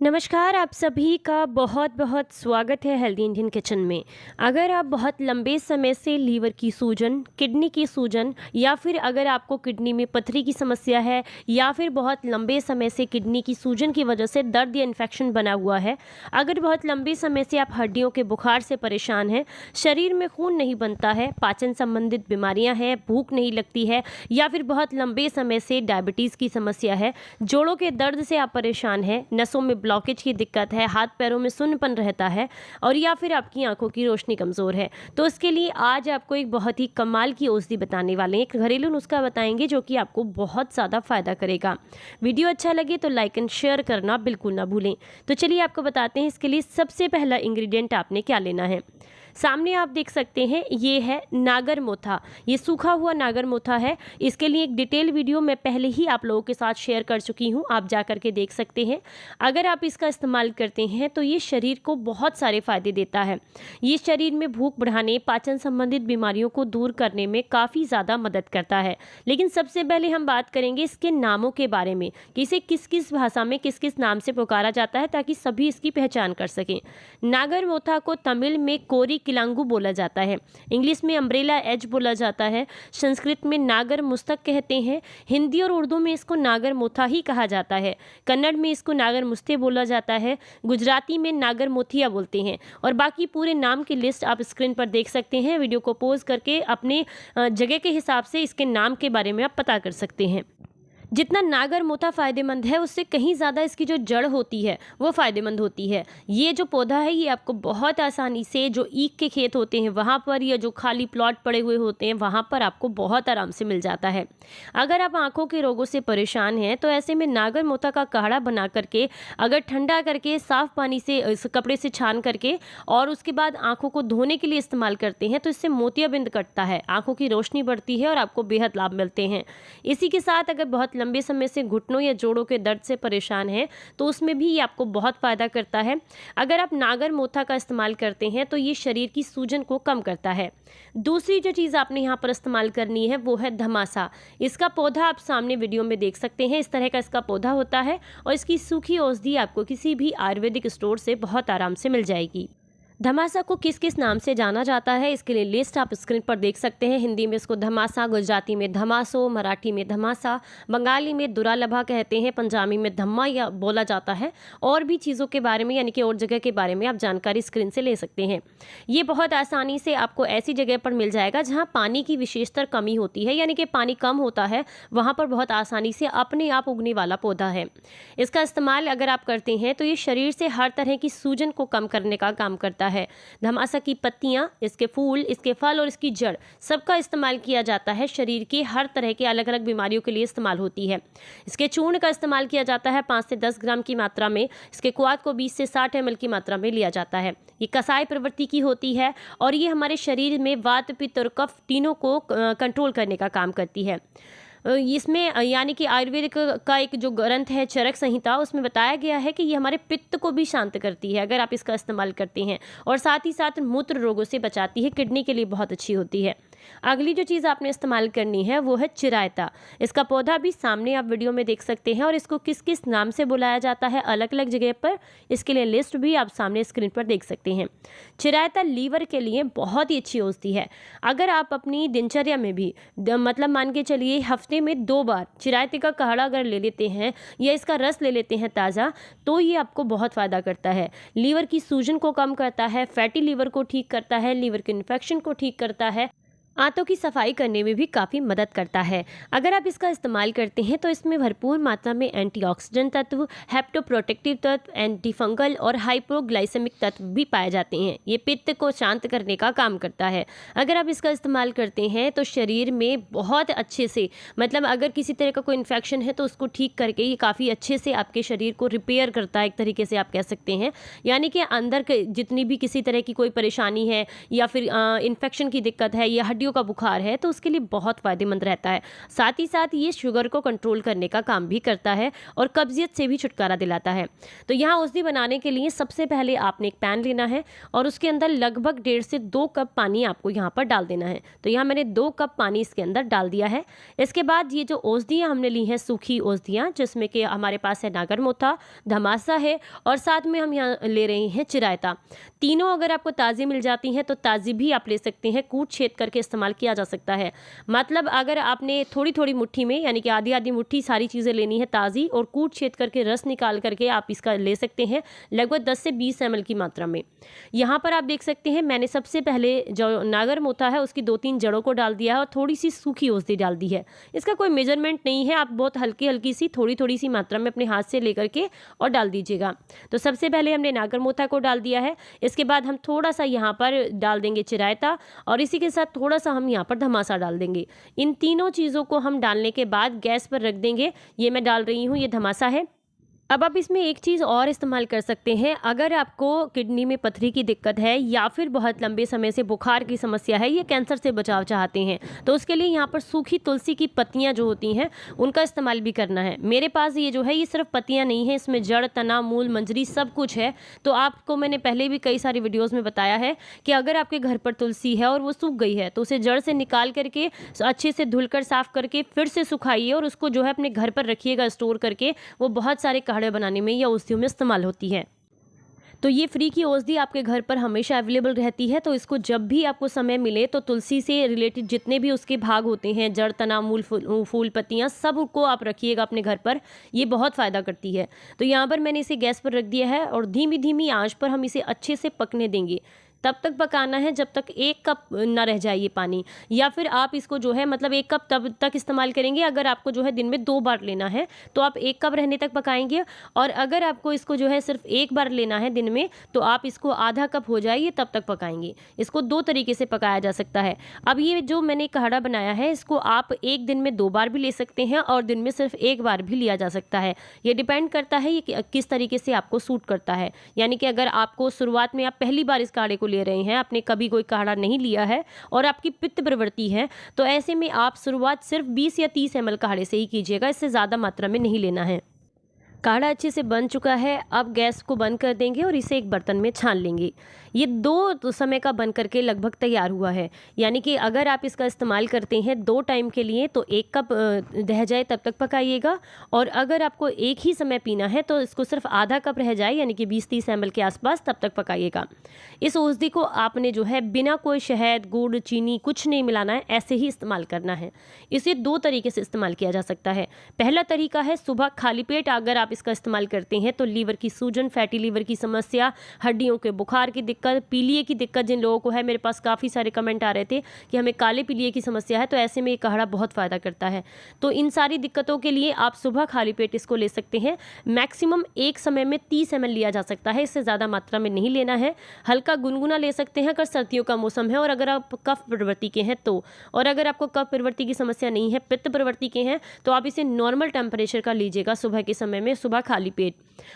नमस्कार, आप सभी का बहुत बहुत स्वागत है हेल्दी इंडियन किचन में। अगर आप बहुत लंबे समय से लीवर की सूजन, किडनी की सूजन या फिर अगर आपको किडनी में पथरी की समस्या है या फिर बहुत लंबे समय से किडनी की सूजन की वजह से दर्द या इन्फेक्शन बना हुआ है, अगर बहुत लंबे समय से आप हड्डियों के बुखार से परेशान हैं, शरीर में खून नहीं बनता है, पाचन संबंधित बीमारियां हैं, भूख नहीं लगती है या फिर बहुत लंबे समय से डायबिटीज़ की समस्या है, जोड़ों के दर्द से आप परेशान हैं, नसों में ब्लॉकेज की दिक्कत है, हाथ पैरों में सुन्नपन रहता है और या फिर आपकी आंखों की रोशनी कमज़ोर है, तो इसके लिए आज आपको एक बहुत ही कमाल की औषधि बताने वाले हैं। एक घरेलू नुस्खा बताएंगे जो कि आपको बहुत ज़्यादा फायदा करेगा। वीडियो अच्छा लगे तो लाइक एंड शेयर करना बिल्कुल ना भूलें। तो चलिए आपको बताते हैं इसके लिए सबसे पहला इंग्रेडिएंट आपने क्या लेना है। सामने आप देख सकते हैं ये है नागर मोथा। ये सूखा हुआ नागर मोथा है। इसके लिए एक डिटेल वीडियो मैं पहले ही आप लोगों के साथ शेयर कर चुकी हूँ, आप जा कर के देख सकते हैं। अगर आप इसका इस्तेमाल करते हैं तो ये शरीर को बहुत सारे फायदे देता है। ये शरीर में भूख बढ़ाने, पाचन संबंधित बीमारियों को दूर करने में काफ़ी ज़्यादा मदद करता है। लेकिन सबसे पहले हम बात करेंगे इसके नामों के बारे में कि इसे किस किस भाषा में किस किस नाम से पुकारा जाता है, ताकि सभी इसकी पहचान कर सकें। नागर मोथा को तमिल में कोरी किलांगू बोला जाता है, इंग्लिश में अम्ब्रेला एज बोला जाता है, संस्कृत में नागर मुस्तक कहते हैं, हिंदी और उर्दू में इसको नागर मोथा ही कहा जाता है, कन्नड़ में इसको नागर मुस्ते बोला जाता है, गुजराती में नागर मोथिया बोलते हैं और बाकी पूरे नाम की लिस्ट आप स्क्रीन पर देख सकते हैं। वीडियो को पॉज करके अपने जगह के हिसाब से इसके नाम के बारे में आप पता कर सकते हैं। जितना नागर मोथा फ़ायदेमंद है उससे कहीं ज़्यादा इसकी जो जड़ होती है वो फ़ायदेमंद होती है। ये जो पौधा है ये आपको बहुत आसानी से, जो ईख के खेत होते हैं वहाँ पर या जो खाली प्लॉट पड़े हुए होते हैं वहाँ पर आपको बहुत आराम से मिल जाता है। अगर आप आँखों के रोगों से परेशान हैं तो ऐसे में नागर मोथा का काढ़ा बना करके, अगर ठंडा करके साफ़ पानी से इस कपड़े से छान करके और उसके बाद आँखों को धोने के लिए इस्तेमाल करते हैं तो इससे मोतियाबिंद कटता है, आँखों की रोशनी बढ़ती है और आपको बेहद लाभ मिलते हैं। इसी के साथ अगर बहुत लंबे समय से घुटनों या जोड़ों के दर्द से परेशान हैं तो उसमें भी ये आपको बहुत फ़ायदा करता है। अगर आप नागर मोथा का इस्तेमाल करते हैं तो ये शरीर की सूजन को कम करता है। दूसरी जो चीज़ आपने यहाँ पर इस्तेमाल करनी है वो है धमासा। इसका पौधा आप सामने वीडियो में देख सकते हैं, इस तरह का इसका पौधा होता है और इसकी सूखी औषधि आपको किसी भी आयुर्वेदिक स्टोर से बहुत आराम से मिल जाएगी। धमासा को किस किस नाम से जाना जाता है इसके लिए लिस्ट आप स्क्रीन पर देख सकते हैं। हिंदी में इसको धमासा, गुजराती में धमासो, मराठी में धमासा, बंगाली में दुरालभा कहते हैं, पंजाबी में धम्मा या बोला जाता है। और भी चीज़ों के बारे में यानी कि और जगह के बारे में आप जानकारी स्क्रीन से ले सकते हैं। ये बहुत आसानी से आपको ऐसी जगह पर मिल जाएगा जहाँ पानी की विशेषतर कमी होती है, यानी कि पानी कम होता है, वहाँ पर बहुत आसानी से अपने आप उगने वाला पौधा है। इसका इस्तेमाल अगर आप करते हैं तो ये शरीर से हर तरह की सूजन को कम करने का काम करता है। धमासा की पत्तियां, इसके फूल, इसके फल और इसकी जड़ सबका इस्तेमाल किया जाता है। शरीर के हर तरह के अलग अलग बीमारियों के लिए इस्तेमाल होती है। इसके चूर्ण का इस्तेमाल किया जाता है 5 से 10 ग्राम की मात्रा में। इसके क्वाथ को 20 से 60 ml की मात्रा में लिया जाता है। ये कसाय प्रवृत्ति की होती है और ये हमारे शरीर में वात, पित्त और कफ तीनों को कंट्रोल करने का काम करती है। इसमें यानी कि आयुर्वेद का एक जो ग्रंथ है चरक संहिता, उसमें बताया गया है कि ये हमारे पित्त को भी शांत करती है अगर आप इसका इस्तेमाल करते हैं, और साथ ही साथ मूत्र रोगों से बचाती है, किडनी के लिए बहुत अच्छी होती है। अगली जो चीज़ आपने इस्तेमाल करनी है वो है चिरायता। इसका पौधा भी सामने आप वीडियो में देख सकते हैं और इसको किस किस नाम से बुलाया जाता है अलग अलग जगह पर, इसके लिए लिस्ट भी आप सामने स्क्रीन पर देख सकते हैं। चिरायता लीवर के लिए बहुत ही अच्छी औषधि है। अगर आप अपनी दिनचर्या में भी मतलब मान के चलिए हफ्ते में 2 बार चिरायते का काढ़ा अगर ले लेते हैं या इसका रस ले लेते हैं ताज़ा, तो ये आपको बहुत फ़ायदा करता है। लीवर की सूजन को कम करता है, फैटी लीवर को ठीक करता है, लीवर के इन्फेक्शन को ठीक करता है, आंतों की सफाई करने में भी काफ़ी मदद करता है। अगर आप इसका इस्तेमाल करते हैं तो इसमें भरपूर मात्रा में एंटीऑक्सीडेंट तत्व, हेप्टोप्रोटेक्टिव तत्व, एंटी फंगल और हाइपोग्लाइसेमिक तत्व भी पाए जाते हैं। ये पित्त को शांत करने का काम करता है। अगर आप इसका इस्तेमाल करते हैं तो शरीर में बहुत अच्छे से, मतलब अगर किसी तरह का कोई इन्फेक्शन है तो उसको ठीक करके ये काफ़ी अच्छे से आपके शरीर को रिपेयर करता है, एक तरीके से आप कह सकते हैं। यानी कि अंदर जितनी भी किसी तरह की कोई परेशानी है या फिर इन्फेक्शन की दिक्कत है या हड्डियों हड्डियों का बुखार है तो उसके लिए बहुत फ़ायदेमंद रहता है। साथ ही साथ ये शुगर को कंट्रोल करने का काम भी करता है और कब्जियत से भी छुटकारा दिलाता है। तो यहाँ औषधि बनाने के लिए सबसे पहले आपने एक पैन लेना है और उसके अंदर लगभग 1.5 से 2 कप पानी आपको यहाँ पर डाल देना है। तो यहाँ मैंने 2 कप पानी इसके अंदर डाल दिया है। इसके बाद ये जो औषधियाँ हमने ली हैं, सूखी औषधियाँ, जिसमें कि हमारे पास है नागरमोथा, धमासा है और साथ में हम यहाँ ले रहे हैं चिरायता। तीनों अगर आपको ताज़ी मिल जाती हैं तो ताज़ी भी आप ले सकते हैं, कूट छेद करके इस्तेमाल किया जा सकता है। मतलब अगर आपने थोड़ी थोड़ी मुट्ठी में, यानी कि आधी आधी मुट्ठी सारी चीज़ें लेनी है ताज़ी, और कूट छेद करके रस निकाल करके आप इसका ले सकते हैं लगभग 10 से 20 ml की मात्रा में। यहाँ पर आप देख सकते हैं मैंने सबसे पहले जो नागरमोथा है उसकी 2-3 जड़ों को डाल दिया है और थोड़ी सी सूखी औषधि डाल दी है। इसका कोई मेजरमेंट नहीं है, आप बहुत हल्की हल्की सी थोड़ी थोड़ी सी मात्रा में अपने हाथ से लेकर के और डाल दीजिएगा। तो सबसे पहले हमने नागरमोथा को डाल दिया है। इसके बाद हम थोड़ा सा यहाँ पर डाल देंगे चिरायता और इसी के साथ थोड़ा सा हम यहाँ पर धमासा डाल देंगे। इन तीनों चीज़ों को हम डालने के बाद गैस पर रख देंगे। ये मैं डाल रही हूँ, ये धमासा है। अब आप इसमें एक चीज़ और इस्तेमाल कर सकते हैं। अगर आपको किडनी में पथरी की दिक्कत है या फिर बहुत लंबे समय से बुखार की समस्या है या कैंसर से बचाव चाहते हैं तो उसके लिए यहाँ पर सूखी तुलसी की पत्तियाँ जो होती हैं उनका इस्तेमाल भी करना है। मेरे पास ये जो है ये सिर्फ पत्तियाँ नहीं है, इसमें जड़, तना, मूल, मंजरी सब कुछ है। तो आपको मैंने पहले भी कई सारी वीडियोज़ में बताया है कि अगर आपके घर पर तुलसी है और वो सूख गई है तो उसे जड़ से निकाल करके अच्छे से धुलकर साफ़ करके फिर से सुखाइए और उसको जो है अपने घर पर रखिएगा स्टोर करके। वो बहुत सारे काढ़े बनाने में या औषधियों में इस्तेमाल होती है। तो ये फ्री की औषधि आपके घर पर हमेशा अवेलेबल रहती है। तो इसको जब भी आपको समय मिले तो तुलसी से रिलेटेड जितने भी उसके भाग होते हैं, जड़, तना, मूल, फूल, पत्तियाँ, सब को आप रखिएगा अपने घर पर। ये बहुत फ़ायदा करती है। तो यहाँ पर मैंने इसे गैस पर रख दिया है और धीमी धीमी आंच पर हम इसे अच्छे से पकने देंगे। तब तक पकाना है जब तक 1 कप ना रह जाए ये पानी, या फिर आप इसको जो है मतलब 1 कप तब तक इस्तेमाल करेंगे अगर आपको जो है दिन में 2 बार लेना है तो आप 1 कप रहने तक पकाएंगे। और अगर आपको इसको जो है सिर्फ 1 बार लेना है दिन में तो आप इसको आधा कप हो जाए ये तब तक पकाएंगे। इसको 2 तरीके से पकाया जा सकता है। अब ये जो मैंने काढ़ा बनाया है इसको आप एक दिन में 2 बार भी ले सकते हैं और दिन में सिर्फ 1 बार भी लिया जा सकता है। ये डिपेंड करता है ये किस तरीके से आपको सूट करता है। यानी कि अगर आपको शुरुआत में आप पहली बार इस काढ़े को ले रहे हैं, आपने कभी कोई काढ़ा नहीं लिया है और आपकी पित्त प्रवृत्ति है, तो ऐसे में आप शुरुआत सिर्फ 20 या 30 ml काढ़े से ही कीजिएगा। इससे ज़्यादा मात्रा में नहीं लेना है। काढ़ा अच्छे से बन चुका है। अब गैस को बंद कर देंगे और इसे एक बर्तन में छान लेंगे। ये 2 समय का बन करके लगभग तैयार हुआ है। यानी कि अगर आप इसका इस्तेमाल करते हैं 2 टाइम के लिए तो 1 कप रह जाए तब तक पकाइएगा, और अगर आपको एक ही समय पीना है तो इसको सिर्फ आधा कप रह जाए यानी कि 20-30 ml के आसपास तब तक पकाइएगा। इस औषधि को आपने जो है बिना कोई शहद, गुड़, चीनी कुछ नहीं मिलाना है, ऐसे ही इस्तेमाल करना है। इसे 2 तरीके से इस्तेमाल किया जा सकता है। पहला तरीका है सुबह खाली पेट अगर आप इसका इस्तेमाल करते हैं तो लीवर की सूजन, फैटी लीवर की समस्या, हड्डियों के बुखार की दिक्कत, पीलिए की दिक्कत जिन लोगों को है, मेरे पास काफ़ी सारे कमेंट आ रहे थे कि हमें काले पीलिए की समस्या है, तो ऐसे में ये काढ़ा बहुत फ़ायदा करता है। तो इन सारी दिक्कतों के लिए आप सुबह खाली पेट इसको ले सकते हैं। मैक्सिमम एक समय में 30 ml लिया जा सकता है, इससे ज़्यादा मात्रा में नहीं लेना है। हल्का गुनगुना ले सकते हैं अगर सर्दियों का मौसम है और अगर आप कफ प्रवृत्ति के हैं तो। और अगर आपको कफ प्रवृत्ति की समस्या नहीं है, पित्त प्रवृत्ति के हैं, तो आप इसे नॉर्मल टेम्परेचर का लीजिएगा सुबह के समय में, सुबह खाली पेट।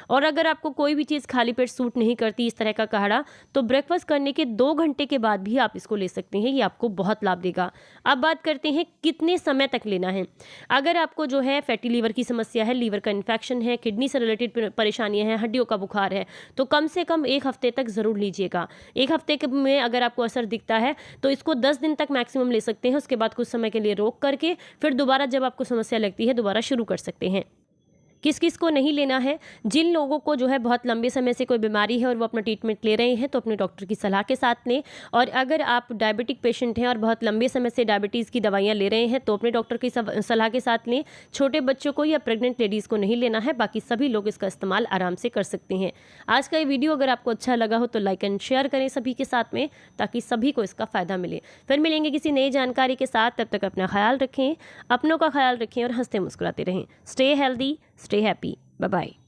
और अगर आपको कोई भी चीज़ खाली पेट सूट नहीं करती इस तरह का काढ़ा, तो ब्रेकफास्ट करने के 2 घंटे के बाद भी आप इसको ले सकते हैं। ये आपको बहुत लाभ देगा। अब बात करते हैं कितने समय तक लेना है। अगर आपको जो है फैटी लीवर की समस्या है, लीवर का इन्फेक्शन है, किडनी से रिलेटेड परेशानियां हैं, हड्डियों का बुखार है, तो कम से कम 1 हफ्ते तक ज़रूर लीजिएगा। 1 हफ्ते में अगर आपको असर दिखता है तो इसको 10 दिन तक मैक्सिमम ले सकते हैं। उसके बाद कुछ समय के लिए रोक करके फिर दोबारा जब आपको समस्या लगती है दोबारा शुरू कर सकते हैं। किस किस को नहीं लेना है, जिन लोगों को जो है बहुत लंबे समय से कोई बीमारी है और वो अपना ट्रीटमेंट ले रहे हैं तो अपने डॉक्टर की सलाह के साथ लें। और अगर आप डायबिटिक पेशेंट हैं और बहुत लंबे समय से डायबिटीज़ की दवाइयाँ ले रहे हैं तो अपने डॉक्टर की सलाह के साथ लें। छोटे बच्चों को या प्रेग्नेंट लेडीज़ को नहीं लेना है, बाकी सभी लोग इसका इस्तेमाल आराम से कर सकते हैं। आज का ये वीडियो अगर आपको अच्छा लगा हो तो लाइक एंड शेयर करें सभी के साथ में, ताकि सभी को इसका फ़ायदा मिले। फिर मिलेंगे किसी नई जानकारी के साथ, तब तक अपना ख्याल रखें, अपनों का ख्याल रखें और हंसते मुस्कुराते रहें। Stay healthy, stay happy. Bye-bye.